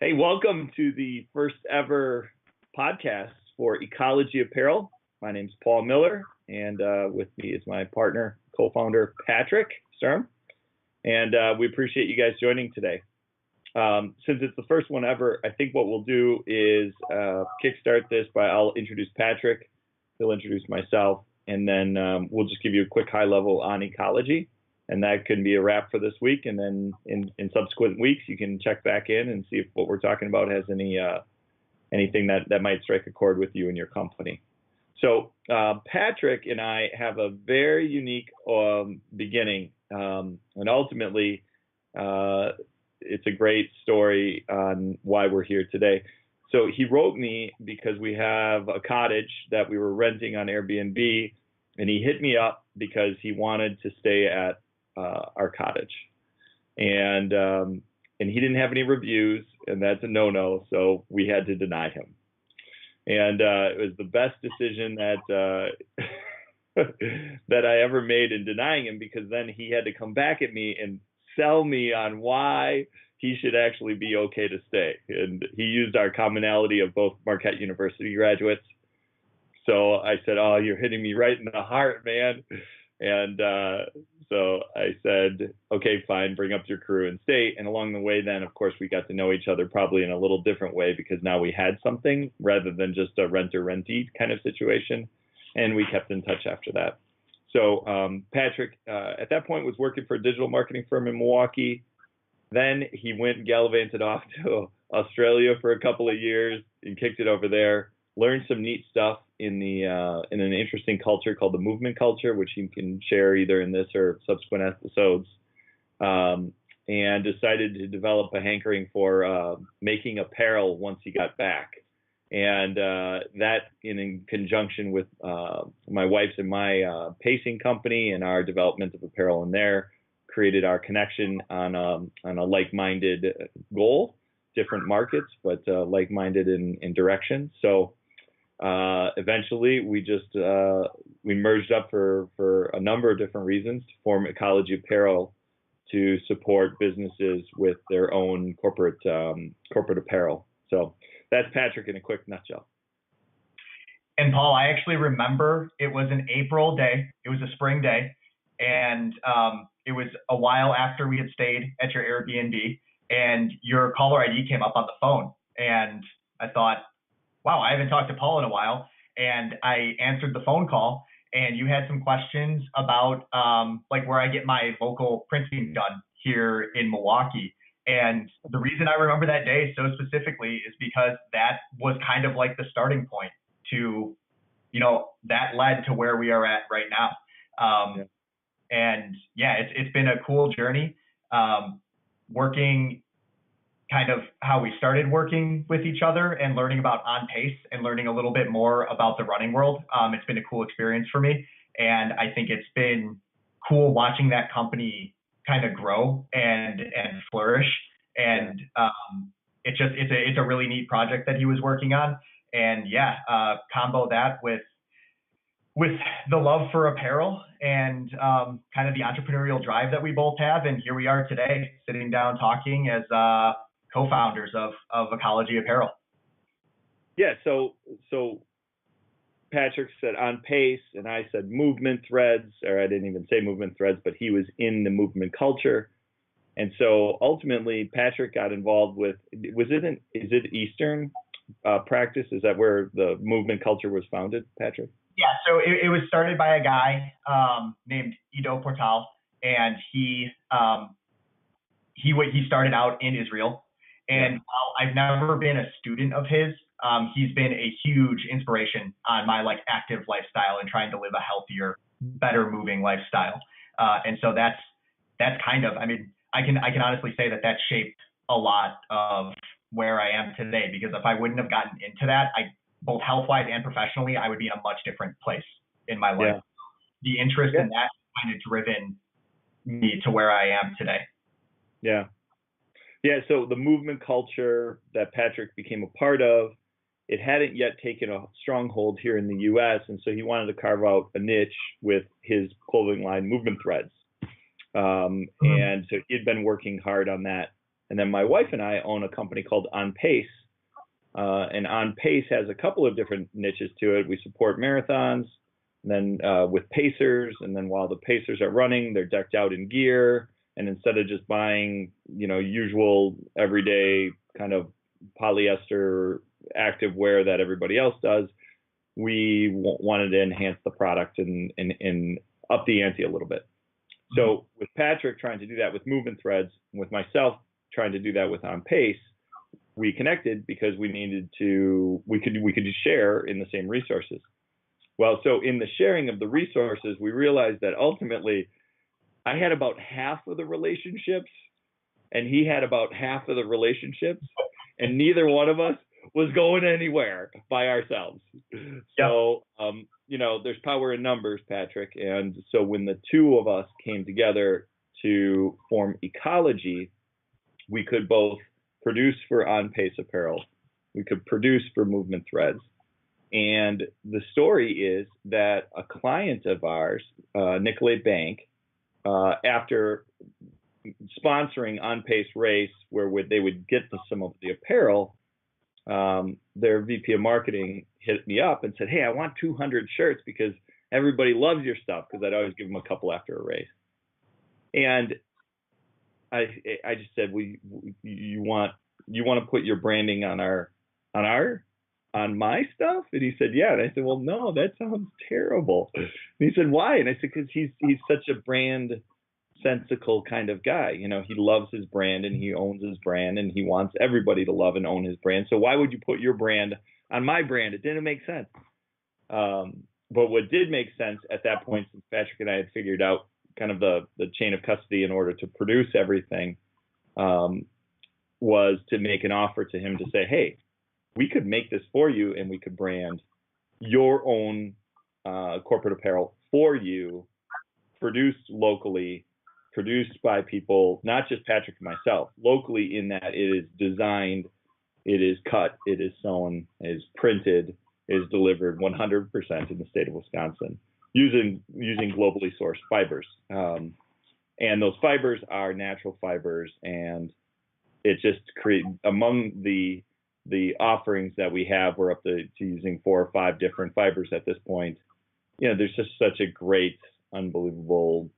Hey, welcome to the first ever podcast for Ecology Apparel. My name's Paul Miller, and with me is my partner, co-founder Patrick Strum, and we appreciate you guys joining today. Since it's the first one ever, I think what we'll do is kickstart this by I'll introduce Patrick, he'll introduce myself, and then we'll just give you a quick high level on ecology. And that can be a wrap for this week. And then in subsequent weeks, you can check back in and see if what we're talking about has anything that might strike a chord with you and your company. So Patrick and I have a very unique beginning. And ultimately, it's a great story on why we're here today. So he wrote me because we have a cottage that we were renting on Airbnb. And he hit me up because he wanted to stay at our cottage, and he didn't have any reviews, and that's a no-no, so we had to deny him. And it was the best decision that that I ever made in denying him, because then he had to come back at me and sell me on why he should actually be okay to stay. And he used our commonality of both Marquette University graduates. So I said, "Oh, you're hitting me right in the heart, man." And so I said, "Okay, fine, bring up your crew and stay." And along the way, then, of course, we got to know each other probably in a little different way, because now we had something rather than just a renter-rentee kind of situation. And we kept in touch after that. So Patrick, at that point, was working for a digital marketing firm in Milwaukee. Then he went and gallivanted off to Australia for a couple of years and kicked it over there. Learned some neat stuff in an interesting culture called the movement culture, which you can share either in this or subsequent episodes, and decided to develop a hankering for making apparel once he got back. And that, in conjunction with my wife's and my pacing company and our development of apparel in there, created our connection on a like-minded goal. Different markets, but like-minded in direction. So eventually we merged up for a number of different reasons to form Ecology Apparel to support businesses with their own corporate apparel. So that's Patrick in a quick nutshell. And Paul, I actually remember it was an April day. It was a spring day, and it was a while after we had stayed at your Airbnb. And your caller ID came up on the phone, and I thought, wow, I haven't talked to Paul in a while. And I answered the phone call, and you had some questions about like where I get my local printing done here in Milwaukee. And the reason I remember that day so specifically is because that was kind of like the starting point to, that led to where we are at right now. And yeah, it's been a cool journey. Working kind of how we started working with each other and learning about On Pace and learning a little bit more about the running world. It's been a cool experience for me. And I think it's been cool watching that company kind of grow and flourish. And it's a really neat project that he was working on. And yeah, combo that with the love for apparel and kind of the entrepreneurial drive that we both have. And here we are today sitting down talking as co-founders of Ecology Apparel. Yeah, so Patrick said On Pace, and I said movement threads, or I didn't even say movement threads, but he was in the movement culture. And so ultimately, Patrick got involved with, is it Eastern practice? Is that where the movement culture was founded, Patrick? Yeah, so it was started by a guy named Ido Portal, and he started out in Israel. And while I've never been a student of his, he's been a huge inspiration on my active lifestyle and trying to live a healthier, better moving lifestyle. And so that's kind of, I can honestly say that shaped a lot of where I am today, because if I wouldn't have gotten into that, both health-wise and professionally, I would be in a much different place in my life. Yeah. The interest in that kind of driven me to where I am today. Yeah. Yeah, so the movement culture that Patrick became a part of, it hadn't yet taken a stronghold here in the U.S., and so he wanted to carve out a niche with his clothing line, Movement Threads. And so he'd been working hard on that And then my wife and I own a company called On Pace. And On Pace has a couple of different niches to it. We support marathons, and then with pacers, and then while the pacers are running, they're decked out in gear. And instead of just buying, usual everyday kind of polyester active wear that everybody else does, we wanted to enhance the product and up the ante a little bit. So with Patrick trying to do that with Movement Threads, and with myself trying to do that with On Pace, we connected because we could share in the same resources. Well, so in the sharing of the resources, we realized that ultimately I had about half of the relationships and he had about half of the relationships, and neither one of us was going anywhere by ourselves. So, there's power in numbers, Patrick. And so when the two of us came together to form Ecology, we could both produce for On Pace Apparel. We could produce for Movement Threads. And the story is that a client of ours, Nicolay Bank, after sponsoring On Pace race, where they would get some of the apparel, their VP of marketing hit me up and said, "Hey, I want 200 shirts because everybody loves your stuff," because I'd always give them a couple after a race. And I just said, "Well, you want to put your branding on my stuff?" And he said, "Yeah." And I said, "Well, no, that sounds terrible." And he said, "Why?" And I said, "Because he's such a brand sensical kind of guy. He loves his brand and he owns his brand and he wants everybody to love and own his brand. So why would you put your brand on my brand?" It didn't make sense. But what did make sense at that point, since Patrick and I had figured out kind of the chain of custody in order to produce everything, was to make an offer to him to say, "Hey, we could make this for you and we could brand your own corporate apparel for you, produced locally, produced by people, not just Patrick and myself, locally, in that it is designed, it is cut, it is sewn, it is printed, it is delivered 100% in the state of Wisconsin using globally sourced fibers. And those fibers are natural fibers, and it just create among the offerings that we have, we're up to using 4 or 5 different fibers at this point. There's just such a great, unbelievable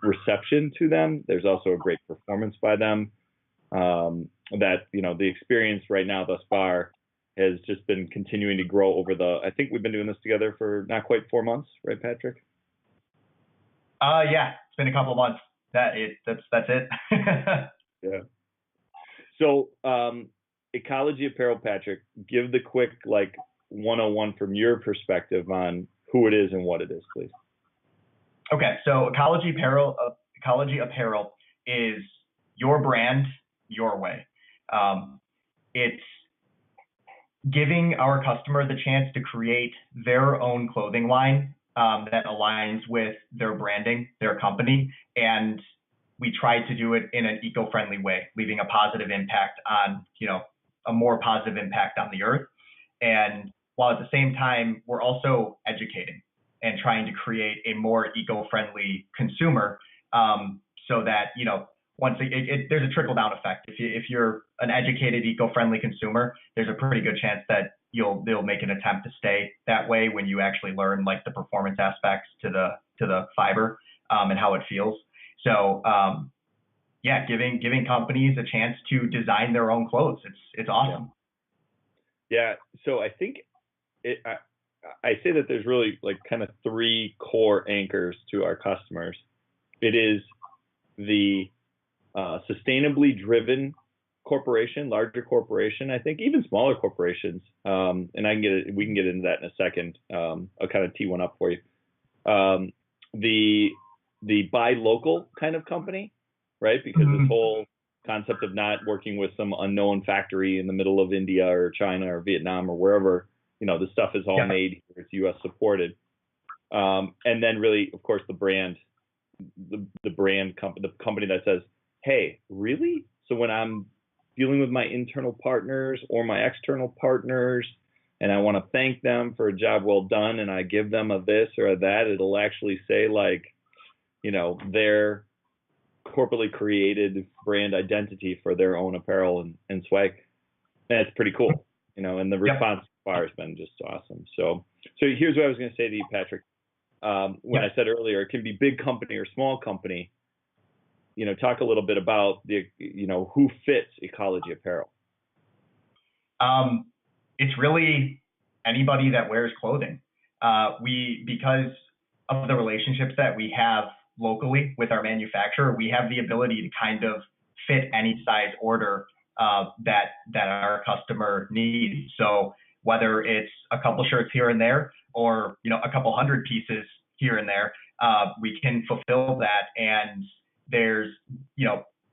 reception to them. There's also a great performance by them, that the experience right now thus far has just been continuing to grow over I think we've been doing this together for not quite 4 months, right, Patrick? Yeah, it's been a couple of months. That's it. Yeah. So Ecology Apparel, Patrick, give the quick 101 from your perspective on who it is and what it is, please. Okay, so Ecology Apparel is your brand, your way. It's giving our customer the chance to create their own clothing line that aligns with their branding, their company, and we try to do it in an eco-friendly way, leaving a positive impact on, a more positive impact on the earth. And while at the same time, we're also educating and trying to create a more eco-friendly consumer, so that, once there's a trickle-down effect. If you're an educated, eco-friendly consumer, there's a pretty good chance that they'll make an attempt to stay that way when you actually learn the performance aspects to the fiber and how it feels. So giving companies a chance to design their own clothes, it's awesome. Yeah. So I think I say that there's really kind of 3 core anchors to our customers. It is the sustainably driven corporation, larger corporation, I think even smaller corporations, and we can get into that in a second. I'll kind of tee one up for you. The buy local kind of company, right? Because this whole concept of not working with some unknown factory in the middle of India or China or Vietnam or wherever, the stuff is all made here, it's U.S. supported. And then really, of course, the brand, the company that says, "Hey, really? So when I'm dealing with my internal partners or my external partners, and I want to thank them for a job well done, and I give them a this or a that, it'll actually say their corporately created brand identity for their own apparel and swag. And it's pretty cool, and the response so far has been just awesome. So here's what I was going to say to you, Patrick. When I said earlier, it can be big company or small company. Talk a little bit about who fits Ecology Apparel. It's really anybody that wears clothing. Because of the relationships that we have locally with our manufacturer, we have the ability to kind of fit any size order that our customer needs. So whether it's a couple shirts here and there, or a couple hundred pieces here and there, we can fulfill that, and there's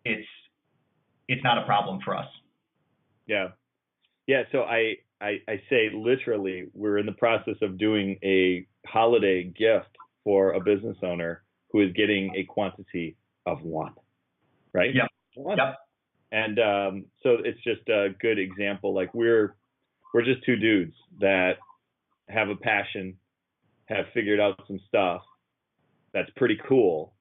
it's not a problem for us. Yeah. So I say literally, we're in the process of doing a holiday gift for a business owner who is getting a quantity of one, right? Yep. One. Yep. And so it's just a good example. Like we're just two dudes that have a passion, have figured out some stuff that's pretty cool,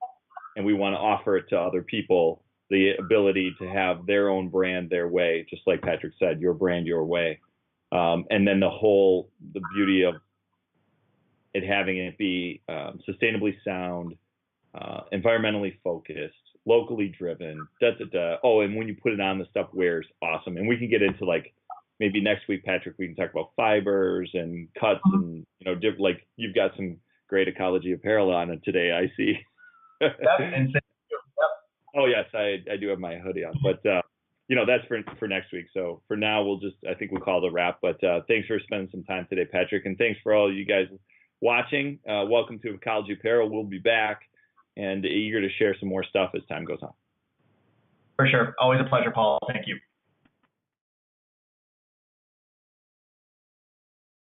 and we want to offer it to other people, the ability to have their own brand their way, just like Patrick said, your brand your way. And then the beauty of it having it be sustainably sound, environmentally focused, locally driven, Oh, and when you put it on, the stuff wears awesome. And we can get into maybe next week, Patrick, we can talk about fibers and cuts and, like you've got some great Ecology Apparel on it today, I see. Yep. Yep. Oh, yes, I do have my hoodie on. But, that's for next week. So for now, I think we'll call it a wrap. But thanks for spending some time today, Patrick. And thanks for all you guys watching. Welcome to Ecology Apparel. We'll be back and eager to share some more stuff as time goes on. For sure. Always a pleasure, Paul. Thank you.